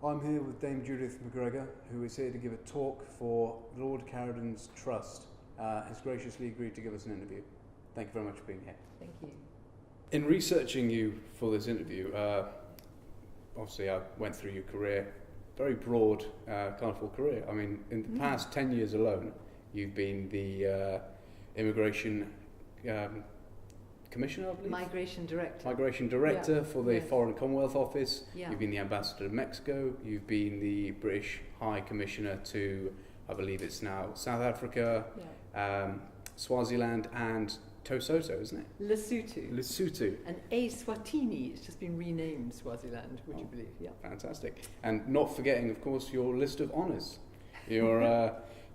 I'm here with Dame Judith Macgregor, who is here to give a talk for Lord Caradon's Trust. Has graciously agreed to give us an interview. Thank you very much for being here. Thank you. In researching you for this interview, obviously I went through your career, very broad, colourful career. I mean, in the past 10 years alone, you've been the Immigration Commissioner, I believe? Migration Director for the Foreign and Commonwealth Office. Yeah. You've been the Ambassador to Mexico. You've been the British High Commissioner to, I believe it's now South Africa, Swaziland and Lesotho, isn't it? Lesotho. And Eswatini, it's just been renamed Swaziland, would you believe? Yeah. Fantastic. And not forgetting, of course, your list of honours. You're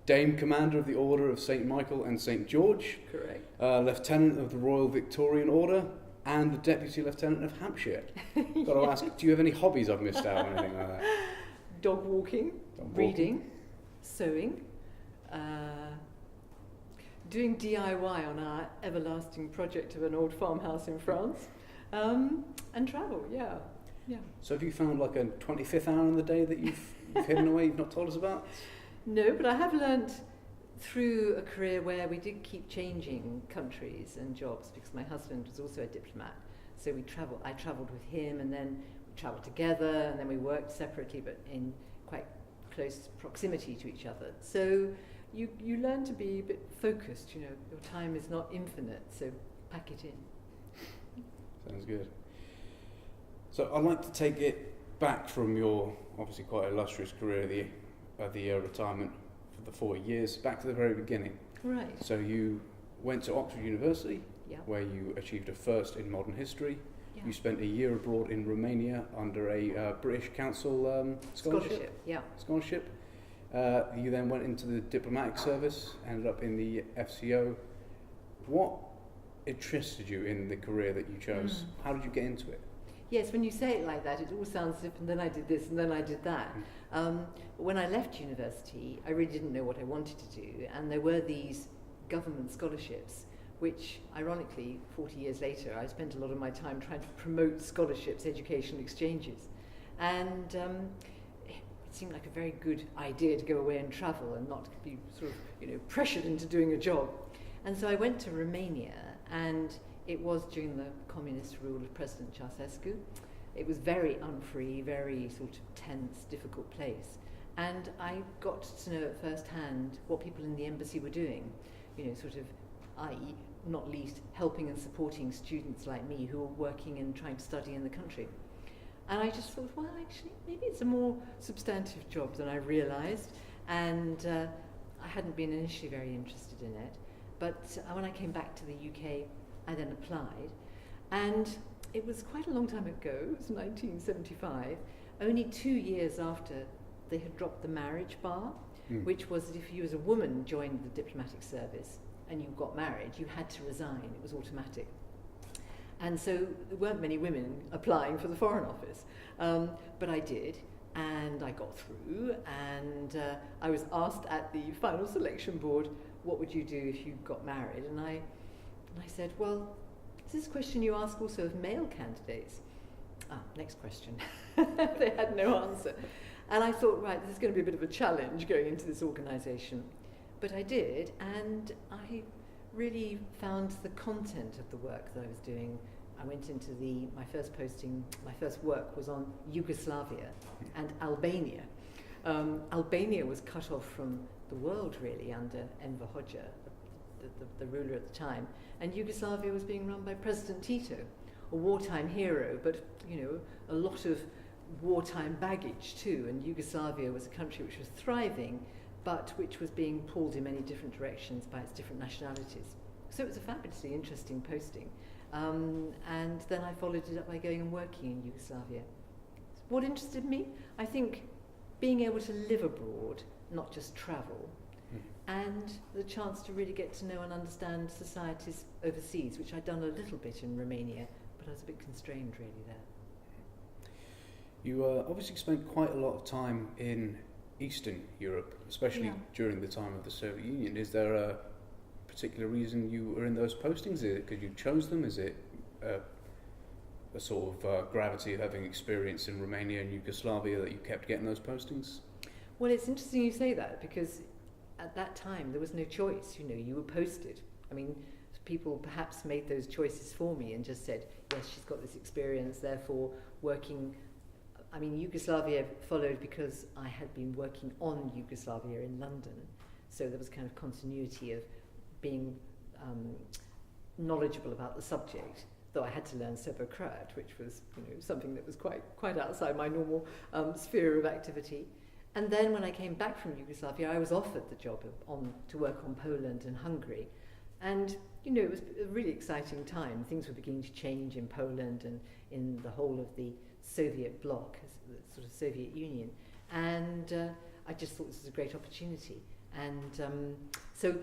Dame Commander of the Order of St. Michael and St. George. Correct. Lieutenant of the Royal Victorian Order, and the Deputy Lieutenant of Hampshire. Got to ask, do you have any hobbies I've missed out or anything like that? Dog walking, reading, sewing, doing DIY on our everlasting project of an old farmhouse in France, and travel, yeah. So have you found like a 25th hour in the day that you've hidden away, you've not told us about? No, but I have learnt through a career where we did keep changing countries and jobs, because my husband was also a diplomat. So I travelled with him, and then we travelled together, and then we worked separately but in quite close proximity to each other. So you learn to be a bit focused, your time is not infinite, so pack it in. Sounds good. So I'd like to take it back from your obviously quite illustrious career, the retirement for the 4 years, back to the very beginning. Right. So you went to Oxford University, where you achieved a first in modern history. Yeah. You spent a year abroad in Romania under a British Council scholarship. Scholarship. You then went into the diplomatic service, ended up in the FCO. What interested you in the career that you chose? How did you get into it? Yes, when you say it like that, it all sounds as if, and then I did this, and then I did that. When I left university, I really didn't know what I wanted to do, and there were these government scholarships, which, ironically, 40 years later, I spent a lot of my time trying to promote scholarships, educational exchanges. And it seemed like a very good idea to go away and travel and not be sort of, pressured into doing a job. And so I went to Romania, and it was during the communist rule of President Ceausescu. It was very unfree, very sort of tense, difficult place. And I got to know at first hand what people in the embassy were doing, i.e., not least helping and supporting students like me who were working and trying to study in the country. And I just thought, well, actually, maybe it's a more substantive job than I realised. And I hadn't been initially very interested in it. But when I came back to the UK, I then applied, and it was quite a long time ago, it was 1975, only 2 years after they had dropped the marriage bar, which was that if you as a woman joined the diplomatic service and you got married, you had to resign, it was automatic. And so there weren't many women applying for the Foreign Office, but I did, and I got through, and I was asked at the final selection board, what would you do if you got married? And I said, well, is this a question you ask also of male candidates? Next question. They had no answer. And I thought, right, this is going to be a bit of a challenge going into this organisation. But I did, and I really found the content of the work that I was doing. I went into my first work was on Yugoslavia and Albania. Albania was cut off from the world, really, under Enver Hoxha, the ruler at the time, and Yugoslavia was being run by President Tito, a wartime hero, but a lot of wartime baggage too, and Yugoslavia was a country which was thriving, but which was being pulled in many different directions by its different nationalities. So it was a fabulously interesting posting, and then I followed it up by going and working in Yugoslavia. What interested me? I think being able to live abroad, not just travel, and the chance to really get to know and understand societies overseas, which I'd done a little bit in Romania, but I was a bit constrained really there. You obviously spent quite a lot of time in Eastern Europe, especially during the time of the Soviet Union. Is there a particular reason you were in those postings? Is it because you chose them? Is it a sort of gravity of having experience in Romania and Yugoslavia that you kept getting those postings? Well, it's interesting you say that, because at that time there was no choice. You were posted. I mean, people perhaps made those choices for me and just said, yes, she's got this experience, therefore working. I mean, Yugoslavia followed because I had been working on Yugoslavia in London, so there was kind of continuity of being knowledgeable about the subject, though I had to learn Serbo-Croat, which was something that was quite outside my normal sphere of activity. And then when I came back from Yugoslavia, I was offered the job to work on Poland and Hungary. And, it was a really exciting time. Things were beginning to change in Poland and in the whole of the Soviet bloc, the sort of Soviet Union. And I just thought this was a great opportunity. And so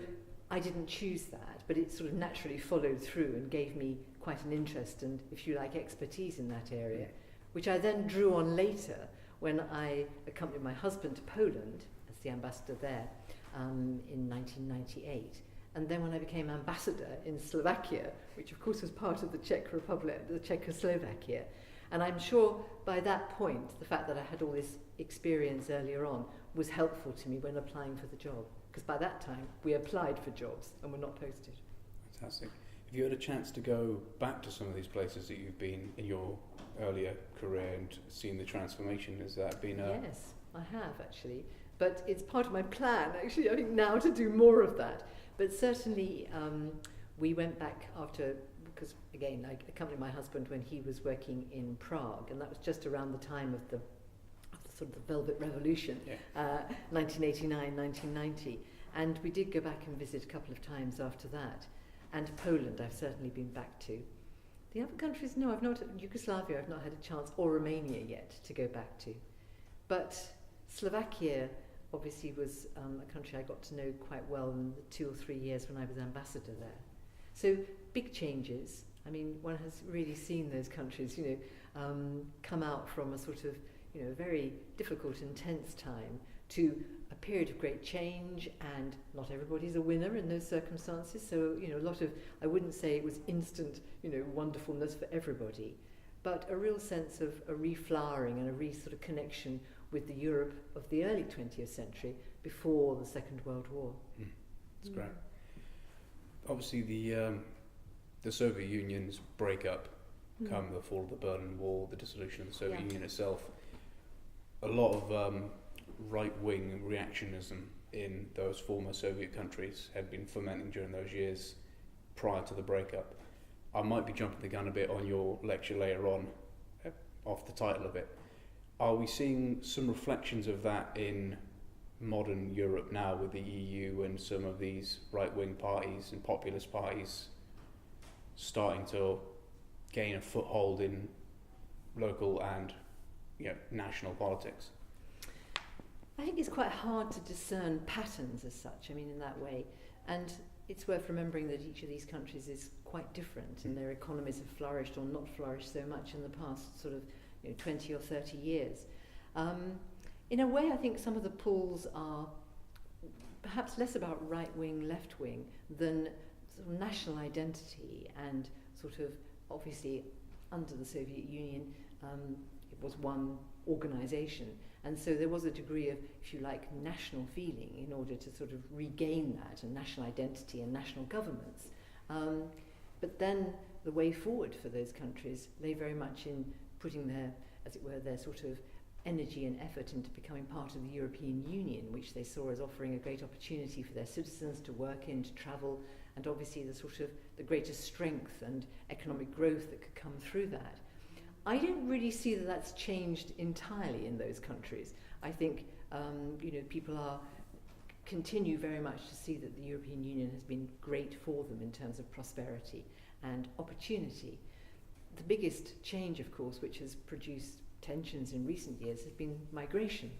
I didn't choose that, but it sort of naturally followed through and gave me quite an interest and, if you like, expertise in that area, which I then drew on later when I accompanied my husband to Poland as the ambassador there in 1998. And then when I became ambassador in Slovakia, which of course was part of the Czech Republic, the Czechoslovakia. And I'm sure by that point, the fact that I had all this experience earlier on was helpful to me when applying for the job. Because by that time, we applied for jobs and were not posted. Fantastic. Have you had a chance to go back to some of these places that you've been in your earlier career and seen the transformation? Has that been a... Yes, I have actually. But it's part of my plan, actually, I think now to do more of that. But certainly we went back after, because again, I accompanied my husband when he was working in Prague, and that was just around the time of the sort of the Velvet Revolution, 1989, 1990. And we did go back and visit a couple of times after that. And Poland, I've certainly been back to. The other countries, no, I've not. Yugoslavia, I've not had a chance, or Romania yet, to go back to. But Slovakia obviously was a country I got to know quite well in the 2 or 3 years when I was ambassador there. So big changes. I mean, one has really seen those countries, come out from a sort of, very difficult, intense time to a period of great change, and not everybody's a winner in those circumstances. So, a lot of, I wouldn't say it was instant, wonderfulness for everybody, but a real sense of a reflowering and a sort of connection with the Europe of the early 20th century before the Second World War. That's great. Obviously, the Soviet Union's breakup, come the fall of the Berlin Wall, the dissolution of the Soviet Union itself, a lot of right-wing reactionism in those former Soviet countries had been fermenting during those years prior to the breakup. I might be jumping the gun a bit on your lecture later on, off the title of it. Are we seeing some reflections of that in modern Europe now with the EU and some of these right-wing parties and populist parties starting to gain a foothold in local and national politics? I think it's quite hard to discern patterns as such, in that way. And it's worth remembering that each of these countries is quite different, and their economies have flourished or not flourished so much in the past sort of 20 or 30 years. In a way, I think some of the pulls are perhaps less about right-wing, left-wing than sort of national identity, and sort of, obviously, under the Soviet Union, it was one organisation, and so there was a degree of, if you like, national feeling in order to sort of regain that, and national identity and national governments. But then the way forward for those countries lay very much in putting their, as it were, their sort of energy and effort into becoming part of the European Union, which they saw as offering a great opportunity for their citizens to work in, to travel, and obviously the sort of the greater strength and economic growth that could come through that. I don't really see that that's changed entirely in those countries. I think people continue very much to see that the European Union has been great for them in terms of prosperity and opportunity. The biggest change, of course, which has produced tensions in recent years, has been migration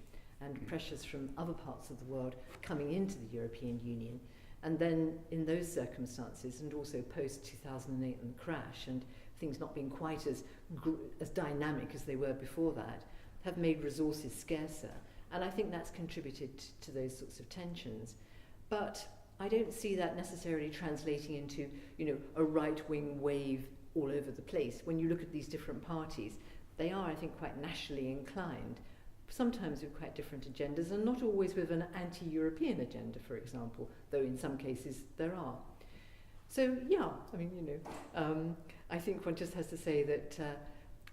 and pressures from other parts of the world coming into the European Union. And then in those circumstances, and also post-2008 and the crash, and things not being quite as dynamic as they were before that, have made resources scarcer. And I think that's contributed to those sorts of tensions. But I don't see that necessarily translating into, a right-wing wave all over the place. When you look at these different parties, they are, I think, quite nationally inclined, sometimes with quite different agendas, and not always with an anti-European agenda, for example, though in some cases there are. So, yeah, I mean, I think one just has to say that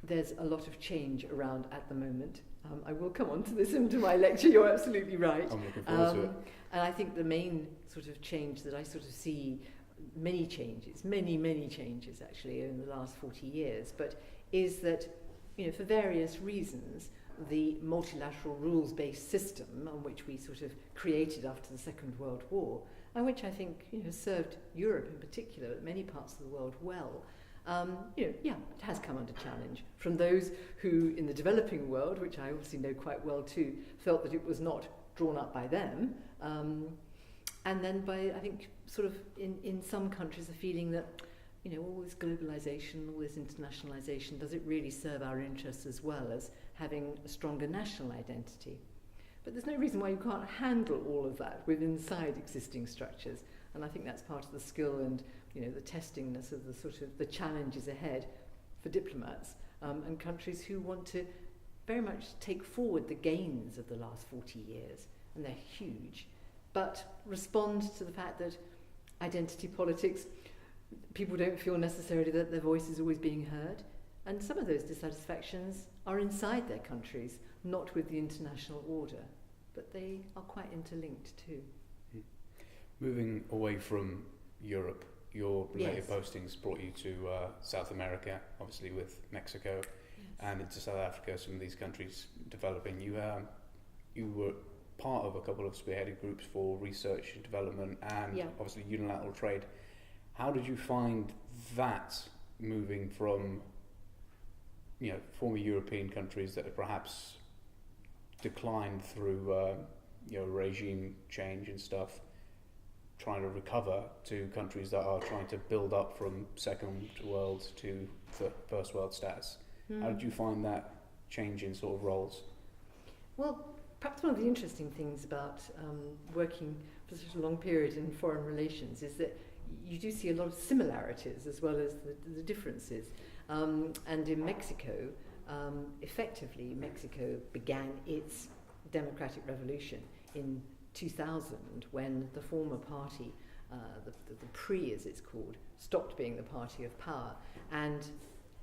there's a lot of change around at the moment. I will come on to this into my lecture, you're absolutely right. I'm looking forward to it. And I think the main sort of change that I sort of see, many changes actually in the last 40 years, but is that, for various reasons, the multilateral rules-based system on which we sort of created after the Second World War, and which I think served Europe in particular, but many parts of the world well, it has come under challenge from those who, in the developing world, which I obviously know quite well too, felt that it was not drawn up by them, and then by, I think, sort of in some countries, the feeling that all this globalization, all this internationalization, does it really serve our interests as well as having a stronger national identity? But there's no reason why you can't handle all of that within inside existing structures. And I think that's part of the skill and the testingness of the sort of the challenges ahead for diplomats and countries who want to very much take forward the gains of the last 40 years, and they're huge, but respond to the fact that identity politics, people don't feel necessarily that their voice is always being heard, and some of those dissatisfactions are inside their countries, not with the international order, but they are quite interlinked too. Moving away from Europe, your later Yes. postings brought you to South America, obviously with Mexico, and into South Africa, some of these countries developing. You were part of a couple of spearheaded groups for research and development and obviously unilateral trade. How did you find that, moving from former European countries that have perhaps declined through regime change and stuff, trying to recover, to countries that are trying to build up from second world to first world status? How did you find that change in sort of roles? Well, perhaps one of the interesting things about working for such a long period in foreign relations is that you do see a lot of similarities as well as the differences. And in Mexico, effectively, Mexico began its democratic revolution in 2000, when the former party, the PRI as it's called, stopped being the party of power. And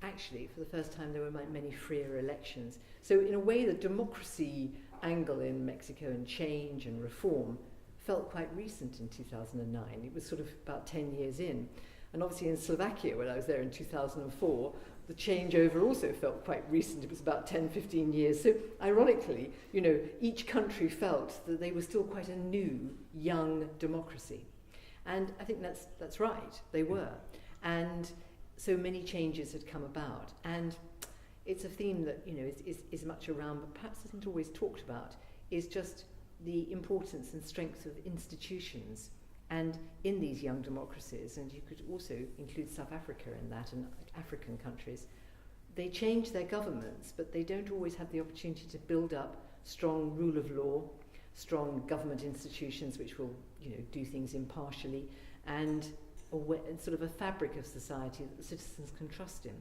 actually, for the first time, there were many freer elections. So in a way, the democracy angle in Mexico and change and reform felt quite recent in 2009. It was sort of about 10 years in. And obviously in Slovakia, when I was there in 2004, the changeover also felt quite recent. It was about 10, 15 years. So ironically, each country felt that they were still quite a new, young democracy. And I think that's right, they were. And so many changes had come about. And it's a theme that, is much around, but perhaps isn't always talked about, is just the importance and strength of institutions. And in these young democracies, and you could also include South Africa in that, and African countries, they change their governments, but they don't always have the opportunity to build up strong rule of law, strong government institutions which will, do things impartially, and sort of a fabric of society that the citizens can trust in.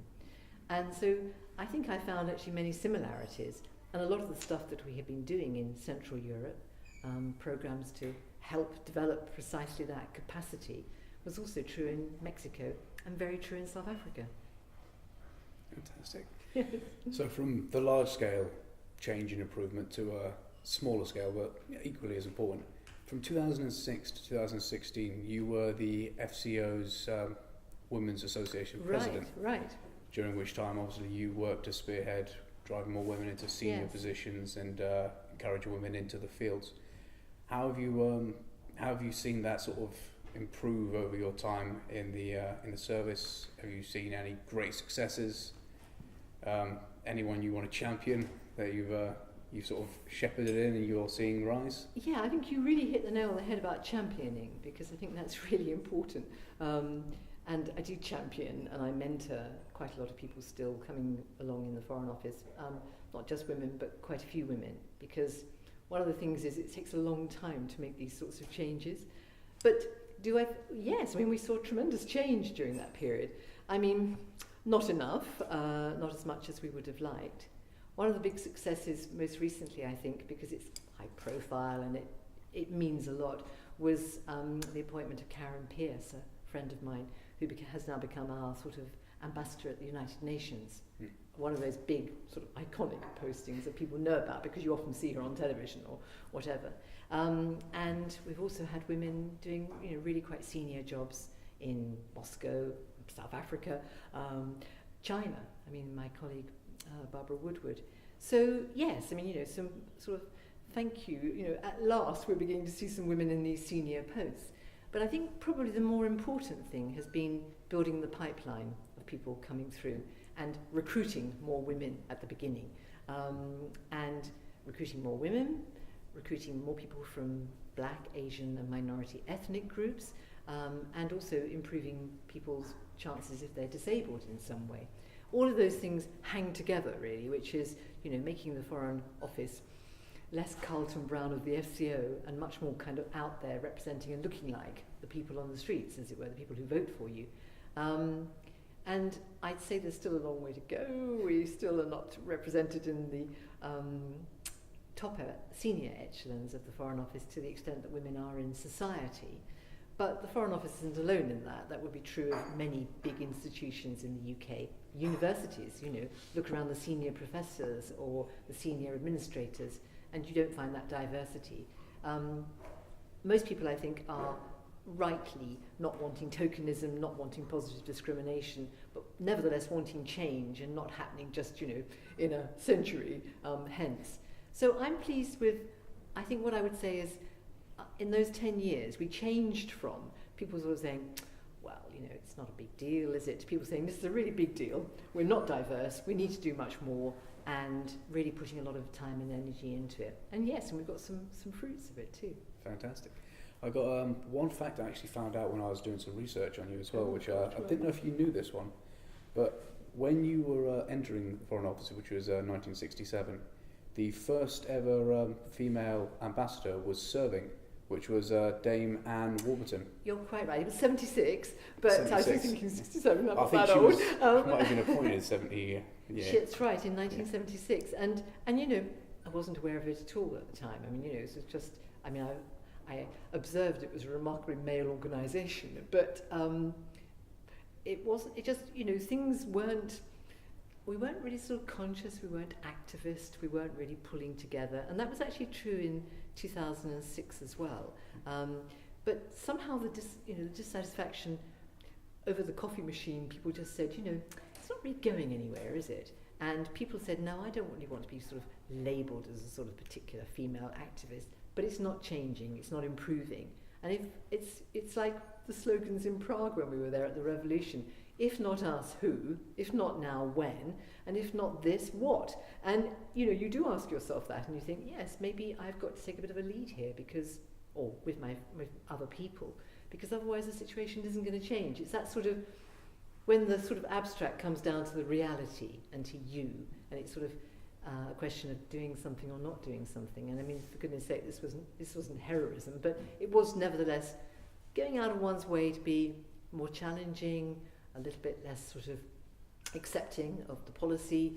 And so I think I found actually many similarities, and a lot of the stuff that we have been doing in Central Europe, programs to help develop precisely that capacity, was also true in Mexico and very true in South Africa. Fantastic. So from the large scale change and improvement to a smaller scale, but equally as important, from 2006 to 2016, you were the FCO's Women's Association president. Right. During which time, obviously, you worked to spearhead driving more women into senior positions and encouraging women into the fields. How have you seen that sort of improve over your time in the service? Have you seen any great successes? Anyone you want to champion that you've sort of shepherded in and you're seeing rise? Yeah, I think you really hit the nail on the head about championing, because I think that's really important. And I do champion and I mentor quite a lot of people still coming along in the Foreign Office, not just women, but quite a few women, because one of the things is it takes a long time to make these sorts of changes. But yes, we saw tremendous change during that period. I mean, not enough, not as much as we would have liked. One of the big successes most recently, I think, because it's high profile and it means a lot, was the appointment of Karen Pierce, a friend of mine, who has now become our sort of ambassador at the United Nations. One of those big sort of iconic postings that people know about because you often see her on television or whatever. And we've also had women doing really quite senior jobs in Moscow, South Africa, China. I mean, my colleague Barbara Woodward. So yes, I mean, some sort of thank you. At last we're beginning to see some women in these senior posts. But I think probably the more important thing has been building the pipeline of people coming through and recruiting more women at the beginning, and recruiting more women, recruiting more people from Black, Asian and minority ethnic groups, and also improving people's chances if they're disabled in some way. All of those things hang together really, which is making the Foreign Office less Carlton Brown of the FCO and much more kind of out there representing and looking like the people on the streets, as it were, the people who vote for you. And I'd say there's still a long way to go. We still are not represented in the top senior echelons of the Foreign Office to the extent that women are in society. But the Foreign Office isn't alone in that. That would be true of many big institutions in the UK. Universities, look around the senior professors or the senior administrators, and you don't find that diversity. Most people, I think, are rightly not wanting tokenism, not wanting positive discrimination, but nevertheless wanting change and not happening just, in a century hence. So I'm pleased with, I think what I would say is, in those 10 years, we changed from people sort of saying, well, it's not a big deal, is it? To people saying, this is a really big deal, we're not diverse, we need to do much more, and really putting a lot of time and energy into it. And yes, and we've got some fruits of it too. Fantastic. I got one fact I actually found out when I was doing some research on you as well, which I didn't know if you knew this one, but when you were entering the Foreign Office, which was 1967, the first ever female ambassador was serving, which was Dame Anne Warburton. You're quite right. It was 76, but 76. I was thinking 67. I'm not that old. She might have been appointed 70. Yeah. That's right, in 1976, and I wasn't aware of it at all at the time. I mean, it was just. I mean, I observed it was a remarkably male organisation, but it wasn't. It just things weren't. We weren't really sort of conscious. We weren't activist. We weren't really pulling together, and that was actually true in 2006 as well. But somehow the dissatisfaction over the coffee machine, people just said, it's not really going anywhere, is it? And people said, no, I don't really want to be sort of labelled as a sort of particular female activist, but it's not changing, it's not improving. And if it's like the slogans in Prague when we were there at the revolution, if not us, who? If not now, when? And if not this, what? And you do ask yourself that, and you think, yes, maybe I've got to take a bit of a lead here or with other people, because otherwise the situation isn't going to change. It's that sort of, when the sort of abstract comes down to the reality and to you, and it's sort of a question of doing something or not doing something. And I mean, for goodness sake, this wasn't heroism, but it was nevertheless going out of one's way to be more challenging, a little bit less sort of accepting of the policy,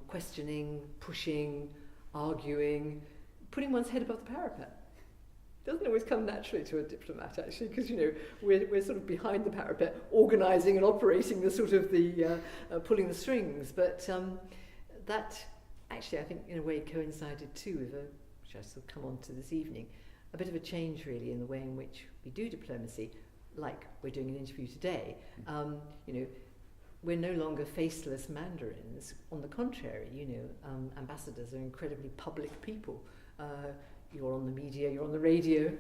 questioning, pushing, arguing, putting one's head above the parapet. Doesn't always come naturally to a diplomat, actually, because we're sort of behind the parapet, organising and operating the sort of the pulling the strings. But that actually, I think, in a way, coincided too with which I shall come on to this evening, a bit of a change really in the way in which we do diplomacy. Like we're doing an interview today, we're no longer faceless mandarins. On the contrary, ambassadors are incredibly public people. You're on the media, you're on the radio,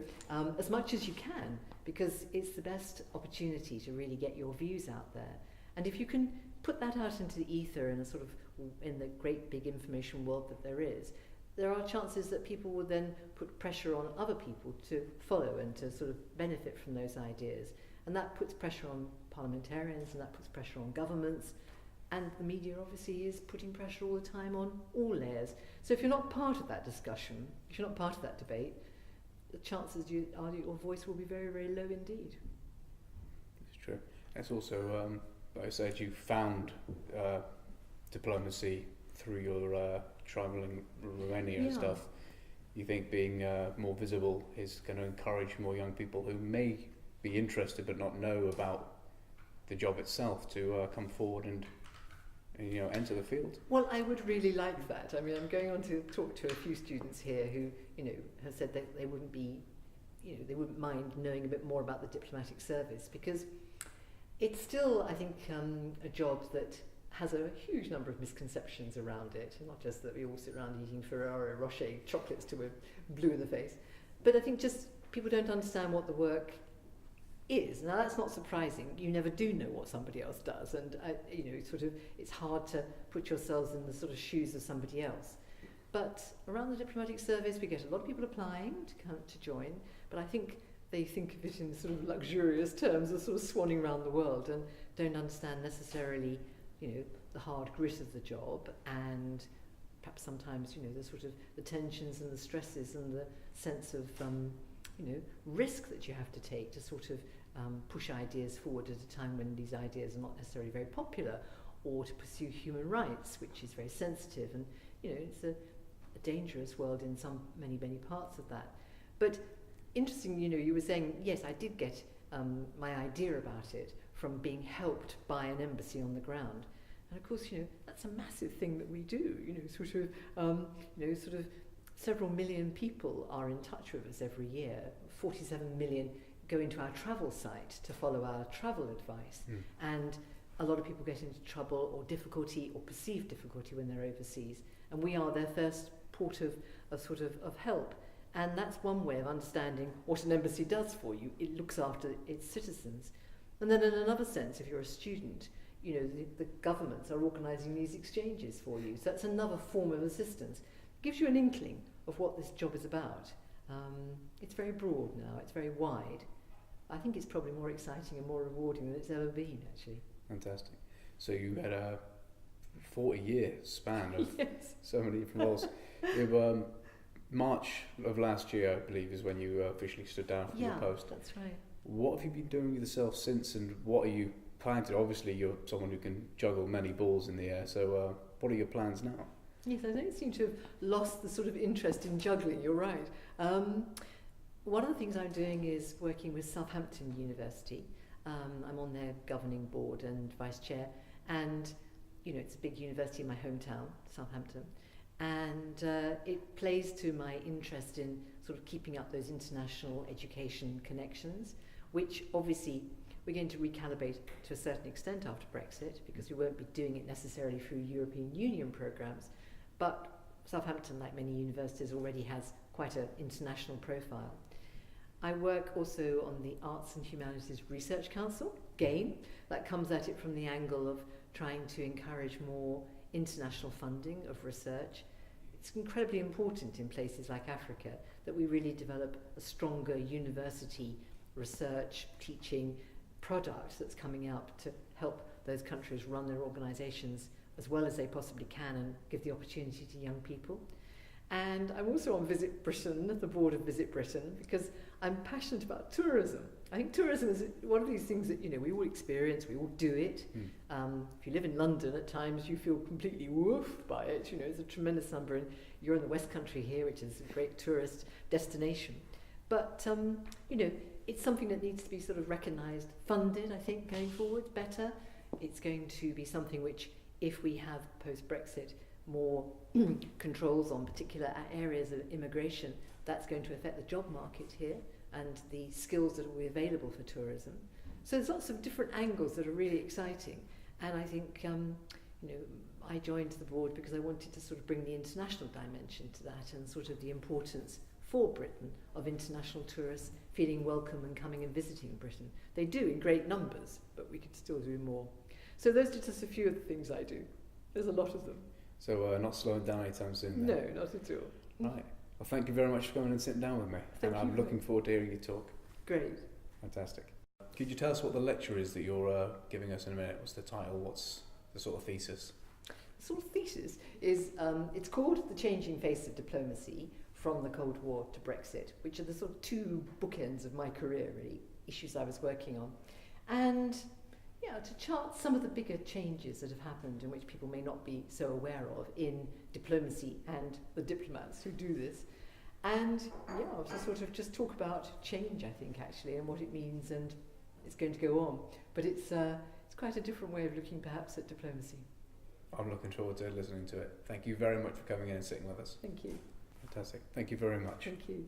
as much as you can, because it's the best opportunity to really get your views out there. And if you can put that out into the ether in a sort of, in the great big information world that there are chances that people will then put pressure on other people to follow and to sort of benefit from those ideas. And that puts pressure on parliamentarians, and that puts pressure on governments. And the media obviously is putting pressure all the time on all layers. So if you're not part of that discussion, if you're not part of that debate, the chances your voice will be very, very low indeed. It's true. It's also I said you found diplomacy through your travelling Romania and stuff. You think being more visible is going to encourage more young people who may be interested but not know about the job itself to come forward and enter the field? Well, I would really like that. I mean, I'm going on to talk to a few students here who, have said that they wouldn't be, they wouldn't mind knowing a bit more about the diplomatic service, because it's still, I think, a job that has a huge number of misconceptions around it. Not just that we all sit around eating Ferrero Rocher chocolates till we're blue in the face, but I think just people don't understand what the work is. Now, that's not surprising. You never do know what somebody else does, and it's hard to put yourselves in the sort of shoes of somebody else. But around the diplomatic service, we get a lot of people applying to join, but I think they think of it in sort of luxurious terms of sort of swanning around the world, and don't understand necessarily the hard grit of the job, and perhaps sometimes the sort of the tensions and the stresses and the sense of risk that you have to take to sort of push ideas forward at a time when these ideas are not necessarily very popular, or to pursue human rights, which is very sensitive, and it's a dangerous world in many parts of that. But interesting, you were saying, yes, I did get my idea about it from being helped by an embassy on the ground. And of course, that's a massive thing that we do. Sort of several million people are in touch with us every year. 47 million go into our travel site to follow our travel advice. And a lot of people get into trouble or difficulty or perceived difficulty when they're overseas. And we are their first port of help. And that's one way of understanding what an embassy does for you. It looks after its citizens. And then in another sense, if you're a student, the governments are organising these exchanges for you. So that's another form of assistance. It gives you an inkling of what this job is about. It's very broad now, it's very wide. I think it's probably more exciting and more rewarding than it's ever been, actually. Fantastic. So you had a 40-year span of yes. so many different roles. March of last year, I believe, is when you officially stood down from your post. Yeah, that's right. What have you been doing with yourself since, and what are you planning to? Obviously, you're someone who can juggle many balls in the air, so what are your plans now? Yes, I don't seem to have lost the sort of interest in juggling, you're right. One of the things I'm doing is working with Southampton University. I'm on their governing board and vice chair, and it's a big university in my hometown, Southampton, and it plays to my interest in sort of keeping up those international education connections, which obviously we're going to recalibrate to a certain extent after Brexit, because we won't be doing it necessarily through European Union programmes. But Southampton, like many universities, already has quite an international profile. I work also on the Arts and Humanities Research Council, GAME, that comes at it from the angle of trying to encourage more international funding of research. It's incredibly important in places like Africa that we really develop a stronger university research, teaching product that's coming out to help those countries run their organisations as well as they possibly can and give the opportunity to young people. And I'm also on Visit Britain, the board of Visit Britain, because I'm passionate about tourism. I think tourism is one of these things that we all experience, we all do it. If you live in London, at times you feel completely woofed by it. It's a tremendous number, and you're in the West Country here, which is a great tourist destination. But it's something that needs to be sort of recognised, funded, I think, going forward better. It's going to be something which, if we have post-Brexit more controls on particular areas of immigration, that's going to affect the job market here and the skills that will be available for tourism. So there's lots of different angles that are really exciting. And I think, I joined the board because I wanted to sort of bring the international dimension to that, and sort of the importance for Britain of international tourists feeling welcome and coming and visiting Britain. They do in great numbers, but we could still do more. So those are just a few of the things I do. There's a lot of them. So not slowing down anytime soon then? No, not at all. Right. Well, thank you very much for coming and sitting down with me. And I'm looking forward to hearing you talk. Great. Fantastic. Could you tell us what the lecture is that you're giving us in a minute? What's the title? What's the sort of thesis? The sort of thesis is, it's called The Changing Face of Diplomacy from the Cold War to Brexit, which are the sort of two bookends of my career, really, issues I was working on. And yeah, to chart some of the bigger changes that have happened and which people may not be so aware of in diplomacy and the diplomats who do this. And to sort of just talk about change, I think, actually, and what it means, and it's going to go on. But it's quite a different way of looking perhaps at diplomacy. I'm looking forward to listening to it. Thank you very much for coming in and sitting with us. Thank you. Fantastic. Thank you very much. Thank you.